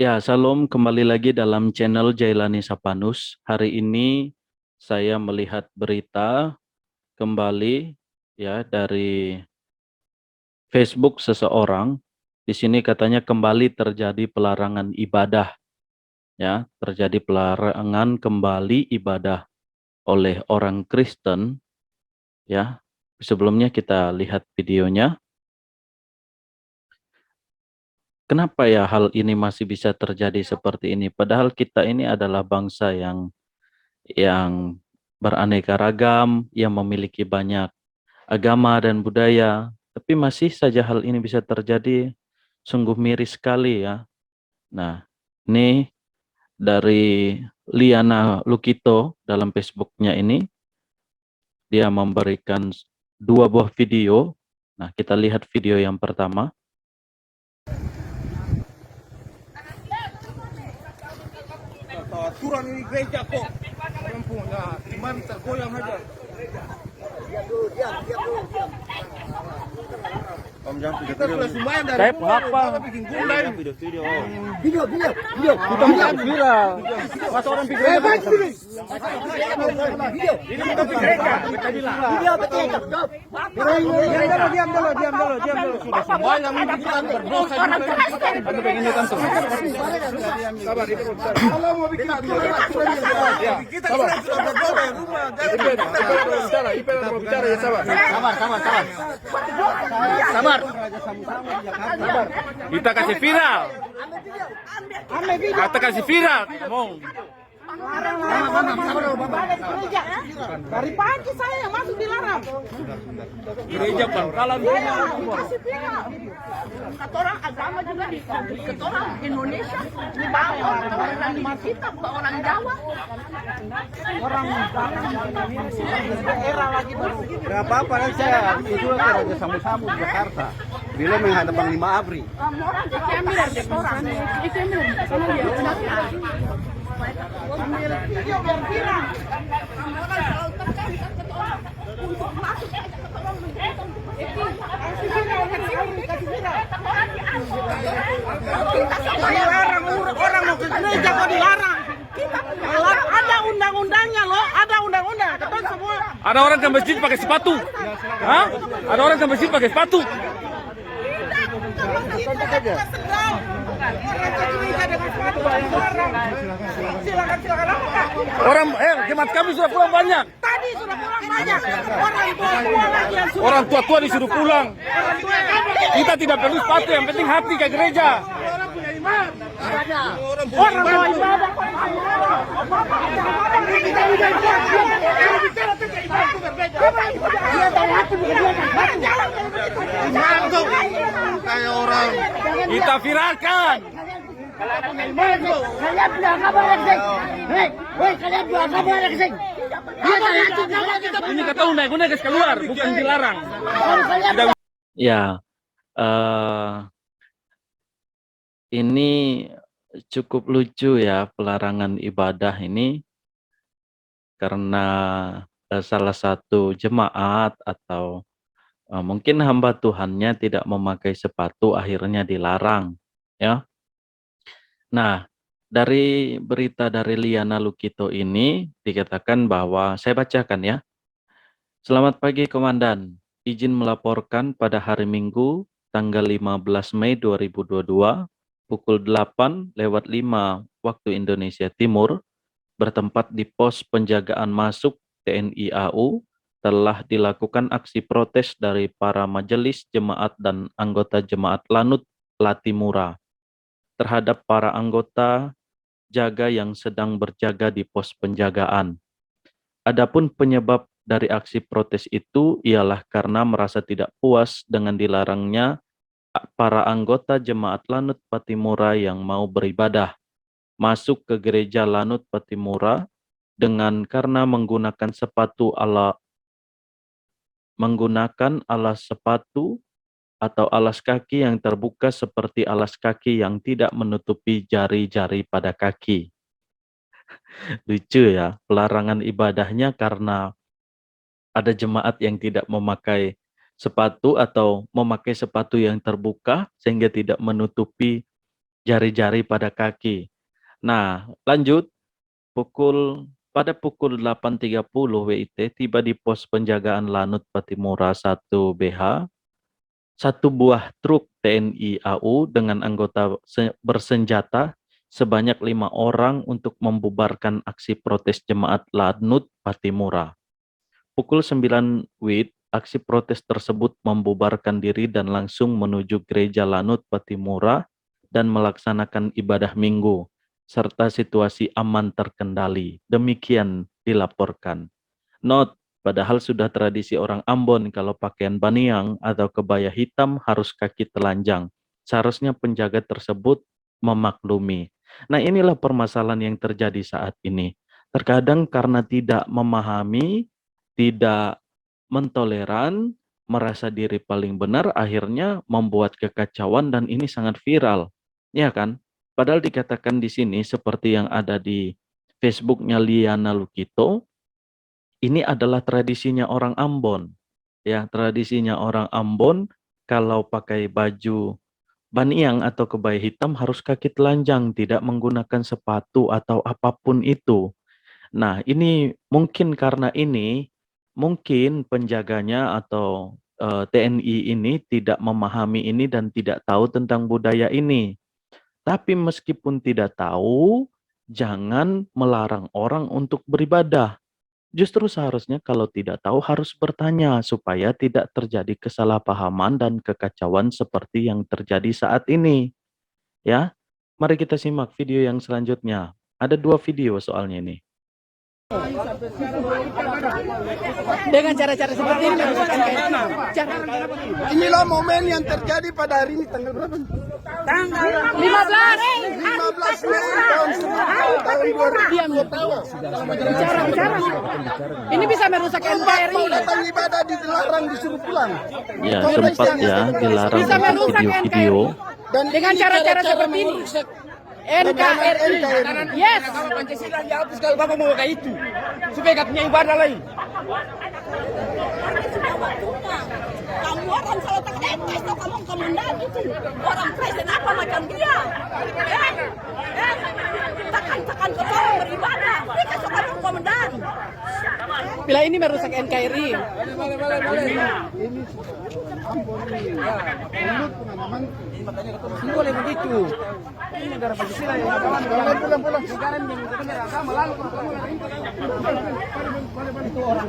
Ya, Salam kembali lagi dalam channel Jailani Sapanus. Hari ini saya melihat berita kembali ya dari Facebook seseorang. Di sini katanya kembali terjadi pelarangan ibadah ya, terjadi pelarangan kembali ibadah oleh orang Kristen ya. Sebelumnya kita lihat videonya. Kenapa ya hal ini masih bisa terjadi seperti ini? Padahal kita ini adalah bangsa yang beraneka ragam, yang memiliki banyak agama dan budaya, tapi masih saja hal ini bisa terjadi, sungguh miris sekali ya. Nah, ini dari Liana Lukito dalam Facebooknya ini, dia memberikan dua buah video. Nah, kita lihat video yang pertama. Aturan ini gereja kok. Perempuan, nah, iman tergoyang aja. Diam dulu, diam. Om jangan kita sudah lumayan dari Saya apa? bikin gulai. Video. Kita bukan viral. Masa orang pikir Video. ini bukan gereja. Kita bilang. Video betul. Diam dulu. Sudah sembahyang ini kita berdosa juga. Anda pengen datang tuh. Sabar, itu bentar. Kalau mau bikin aturan ya. Kita sudah berdoa di rumah. Kita mau bicara ya, sabar. Sabar. Kita kasih viral. Kita kasih viral. Ngomong. Dari pagi saya masuk dilarang. Gereja pangkalan. Kasih viral. Kata orang agama juga di kata orang Indonesia dibawa orang di kita bukan orang Jawa. Orang daerah lagi baru. Gak apa-apa kan saya itu ke Raja Samu-Samu di Jakarta. Bila menghadap Panglima Abri. Orang kata orang itu ambil video biar viral. Orang selalu tekan kata orang untuk masuk kata orang kasih viral. Dilarang orang mau ke gereja kok dilarang. Ada undang-undangnya loh, ada undang-undang. Kata semua. Ada orang ke masjid pakai sepatu. Hah? Ada orang ke masjid pakai sepatu. Silakan. Orang jemaat kami sudah pulang banyak. Tadi sudah pulang banyak. Orang tua lagi yang sudah. Orang tua disuruh pulang. Kita tidak perlu sepatu, yang penting hati ke gereja. Orang mau ibadah. Kayak orang. Kita viralkan. Ini kata undang-undang keluar, bukan dilarang. Ya, ini cukup lucu ya pelarangan ibadah ini, karena salah satu jemaat atau mungkin hamba Tuhannya tidak memakai sepatu, akhirnya dilarang ya. Nah, dari berita dari Liana Lukito ini dikatakan bahwa, saya bacakan ya. Selamat pagi Komandan, izin melaporkan pada hari Minggu tanggal 15 Mei 2022 pukul 8:05 waktu Indonesia Timur, bertempat di pos penjagaan masuk TNI AU, telah dilakukan aksi protes dari para majelis jemaat dan anggota jemaat Lanut Latimura terhadap para anggota jaga yang sedang berjaga di pos penjagaan. Adapun penyebab dari aksi protes itu ialah karena merasa tidak puas dengan dilarangnya para anggota jemaat Lanut Patimura yang mau beribadah masuk ke gereja Lanut Patimura karena menggunakan alas sepatu atau alas kaki yang terbuka seperti alas kaki yang tidak menutupi jari-jari pada kaki. Lucu ya, pelarangan ibadahnya karena ada jemaat yang tidak memakai sepatu atau memakai sepatu yang terbuka sehingga tidak menutupi jari-jari pada kaki. Nah, lanjut pada pukul 8.30 WIT tiba di pos penjagaan Lanut Patimura 1 BH, satu buah truk TNI AU dengan anggota bersenjata sebanyak 5 orang untuk membubarkan aksi protes jemaat Lanut Patimura. Pukul 9 WIT, aksi protes tersebut membubarkan diri dan langsung menuju gereja Lanut Patimura dan melaksanakan ibadah minggu, serta situasi aman terkendali. Demikian dilaporkan. Note, padahal sudah tradisi orang Ambon kalau pakaian baniang atau kebaya hitam harus kaki telanjang. Seharusnya penjaga tersebut memaklumi. Nah, inilah permasalahan yang terjadi saat ini. Terkadang karena tidak memahami, tidak mentoleran, merasa diri paling benar, akhirnya membuat kekacauan dan ini sangat viral. Ya kan? Padahal dikatakan di sini seperti yang ada di Facebooknya Liana Lukito, ini adalah tradisinya orang Ambon. Ya, tradisinya orang Ambon kalau pakai baju baniang atau kebaya hitam harus kaki telanjang, tidak menggunakan sepatu atau apapun itu. Nah, ini mungkin karena ini, mungkin penjaganya atau TNI ini tidak memahami ini dan tidak tahu tentang budaya ini. Tapi meskipun tidak tahu, jangan melarang orang untuk beribadah. Justru seharusnya kalau tidak tahu harus bertanya supaya tidak terjadi kesalahpahaman dan kekacauan seperti yang terjadi saat ini. Ya, mari kita simak video yang selanjutnya. Ada 2 video soalnya ini. Dengan cara-cara seperti ini merusakkan kehidupan. Inilah momen yang terjadi pada hari ini tanggal berapa? Tanggal 15. 15 Mei tahun 2022. Bicara. Ini bisa merusak NKRI. Mau datang ibadah dilarang disuruh pulang. Ya, sempat ya dilarang Bisa untuk merusak video-video. Dan Dengan cara-cara seperti ini. NKRI. Yes. Pancasila dihapus kalau Bapak mau kayak itu. Supaya gak punya ibadah lagi. Kamu orang salah tekan itu kamu komandan itu orang presiden apa macam dia tekan kepala beribadah dia kasih kamu komandan Bila ini merusak NKRI. Boleh begitu. Ini negara Pancasila yang pulang. Negara yang menggunakan agama lalu itu orang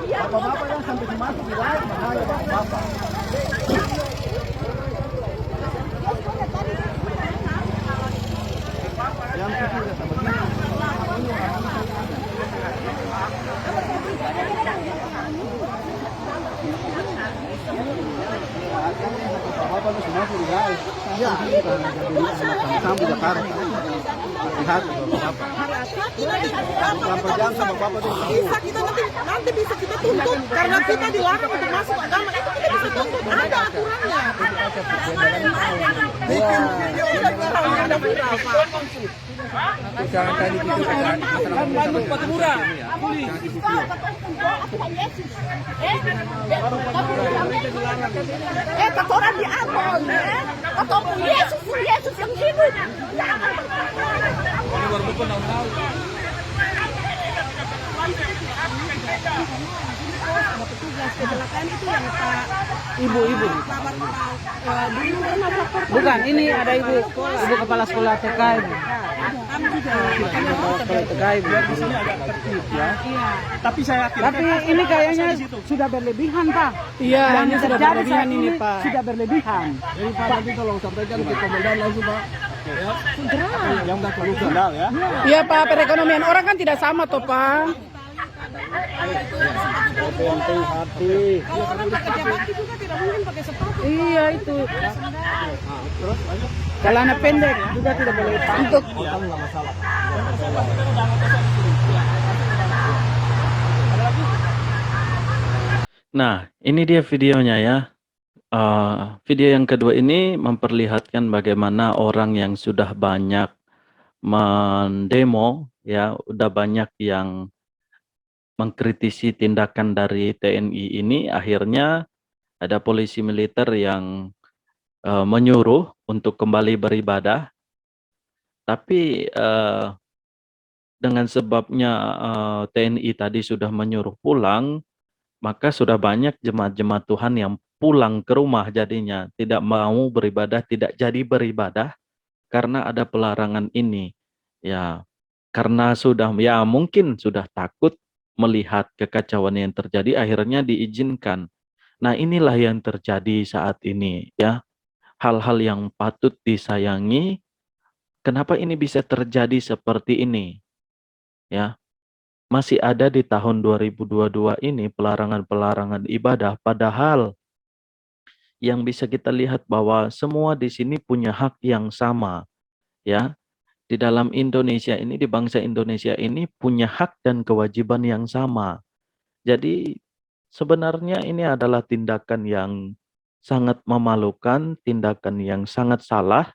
bapak-bapak yang sampai dimasuk di lain bahaya bapak-bapak. Yang itu udah sama bapak lu semua di lain. Iya. Sampai Jakarta. Lihat bapak. Berapa jam sama bapak tuh? Bisa kita nanti bisa kita tuntut karena kita dilarang untuk masuk agama itu kita bisa tuntut ada aturannya. Jangan tadi gitu kan. Lanut Patimura. kata orang di Ambon ketemu Yesus yang hidup Kecelakaan itu yang Pak ibu-ibu. Bukan, ini ada ibu kepala sekolah TK ibu. Kami juga. TK ibu. Di sini agak tertib ya. Iya. Tapi saya yakin. Tapi ini kayaknya sudah berlebihan, Pak. Iya, Yang ini sudah terjadi berlebihan saat ini, Pak. Sudah berlebihan. Jadi Pak nanti tolong sampaikan ke komandan langsung Pak. Ya. Yang udah perlu kenal ya. Iya Pak, perekonomian orang kan tidak sama toh Pak. Hati. Orang bekerja bakti juga tidak mungkin pakai sepatu. Iya itu. Celana pendek juga tidak boleh untuk. Nah, ini dia videonya ya. Video yang kedua ini memperlihatkan bagaimana orang yang sudah banyak mendemo, ya, udah banyak yang mengkritisi tindakan dari TNI ini, akhirnya ada polisi militer yang menyuruh untuk kembali beribadah, tapi dengan sebabnya TNI tadi sudah menyuruh pulang, maka sudah banyak jemaat-jemaat Tuhan yang pulang ke rumah jadinya, tidak mau beribadah, tidak jadi beribadah karena ada pelarangan ini. Ya, karena sudah ya mungkin sudah takut melihat kekacauan yang terjadi, akhirnya diizinkan. Nah, inilah yang terjadi saat ini ya. Hal-hal yang patut disayangi, kenapa ini bisa terjadi seperti ini? Ya, masih ada di tahun 2022 ini pelarangan-pelarangan ibadah, padahal yang bisa kita lihat bahwa semua di sini punya hak yang sama, ya. Di dalam Indonesia ini, di bangsa Indonesia ini punya hak dan kewajiban yang sama. Jadi sebenarnya ini adalah tindakan yang sangat memalukan, tindakan yang sangat salah,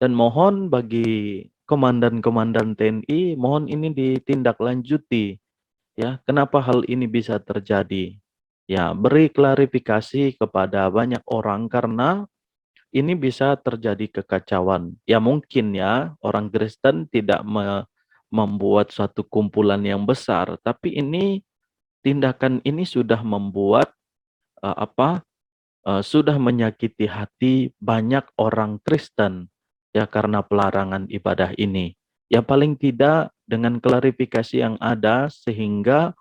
dan mohon bagi komandan-komandan TNI, mohon ini ditindaklanjuti. Ya, kenapa hal ini bisa terjadi? Ya, beri klarifikasi kepada banyak orang karena ini bisa terjadi kekacauan. Ya mungkin ya orang Kristen tidak membuat suatu kumpulan yang besar, tapi ini tindakan ini sudah membuat sudah menyakiti hati banyak orang Kristen ya karena pelarangan ibadah ini. Ya paling tidak dengan klarifikasi yang ada sehingga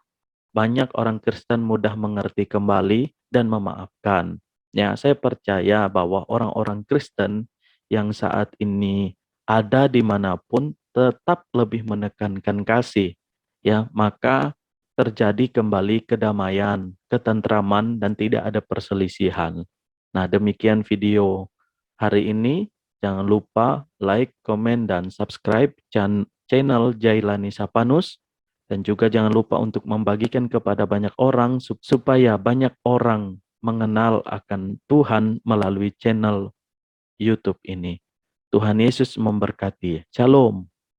banyak orang Kristen mudah mengerti kembali dan memaafkan. Ya, saya percaya bahwa orang-orang Kristen yang saat ini ada dimanapun tetap lebih menekankan kasih. Ya, maka terjadi kembali kedamaian, ketentraman, dan tidak ada perselisihan. Nah, demikian video hari ini. Jangan lupa like, komen, dan subscribe channel Jailani Sapanus. Dan juga jangan lupa untuk membagikan kepada banyak orang supaya banyak orang mengenal akan Tuhan melalui channel YouTube ini. Tuhan Yesus memberkati. Shalom.